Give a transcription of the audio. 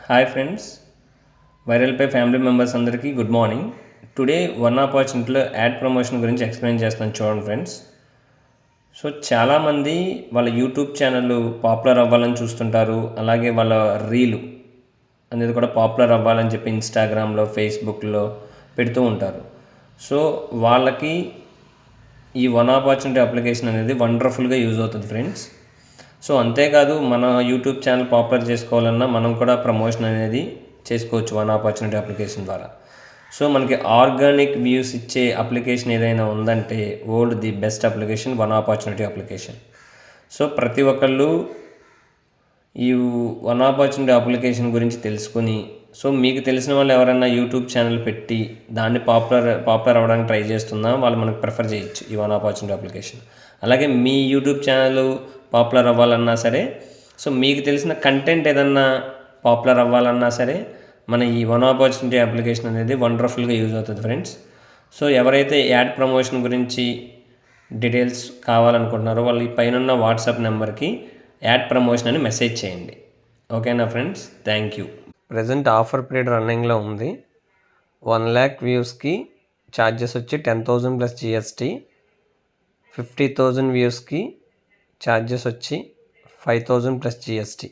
Hi friends, viral పై family members అందరికీ good morning. Today one ఆపర్చునిటీలో యాడ్ ప్రమోషన్ గురించి ఎక్స్ప్లెయిన్ చేస్తాను చూడండి ఫ్రెండ్స్. సో చాలామంది వాళ్ళ యూట్యూబ్ ఛానల్ పాపులర్ అవ్వాలని చూస్తుంటారు, అలాగే వాళ్ళ రీలు అనేది కూడా పాపులర్ అవ్వాలని చెప్పి ఇన్స్టాగ్రామ్లో ఫేస్బుక్లో పెడుతూ ఉంటారు. సో వాళ్ళకి ఈ వన్ ఆపర్చునిటీ అప్లికేషన్ అనేది వండర్ఫుల్గా యూజ్ అవుతుంది ఫ్రెండ్స్. సో అంతేకాదు, మన యూట్యూబ్ ఛానల్ పాపులర్ చేసుకోవాలన్నా మనం కూడా ప్రమోషన్ అనేది చేసుకోవచ్చు వన్ ఆపర్చునిటీ అప్లికేషన్ ద్వారా. సో మనకి ఆర్గానిక్ వ్యూస్ ఇచ్చే అప్లికేషన్ ఏదైనా ఉందంటే world the best application one opportunity application. So ప్రతి ఒక్కళ్ళు ఈ వన్ ఆపర్చునిటీ అప్లికేషన్ గురించి తెలుసుకుని, సో మీకు తెలిసిన వాళ్ళు ఎవరైనా యూట్యూబ్ ఛానల్ పెట్టి దాన్ని పాపులర్ అవ్వడానికి ట్రై చేస్తున్నా వాళ్ళు మనకు ప్రిఫర్ చేయొచ్చు ఈ వన్ ఆపర్చునిటీ అప్లికేషన్. అలాగే మీ యూట్యూబ్ ఛానల్ పాపులర్ అవ్వాలన్నా సరే, సో మీకు తెలిసిన కంటెంట్ ఏదన్నా పాపులర్ అవ్వాలన్నా సరే మన ఈ వన్ ఆపర్చునిటీ అప్లికేషన్ అనేది వండర్ఫుల్గా యూజ్ అవుతుంది ఫ్రెండ్స్. సో ఎవరైతే యాడ్ ప్రమోషన్ గురించి డీటెయిల్స్ కావాలనుకుంటున్నారో వాళ్ళు ఈ పైన వాట్సాప్ నెంబర్కి యాడ్ ప్రమోషన్ అని మెసేజ్ చేయండి. ఓకేనా friends, thank you. Present offer period రన్నింగ్లో ఉంది. 1,00,000 వ్యూస్కి ఛార్జెస్ వచ్చి 10,000 ప్లస్ జిఎస్టీ. 50,000 వ్యూస్కి ఛార్జెస్ వచ్చి 5,000 ప్లస్ జిఎస్టీ.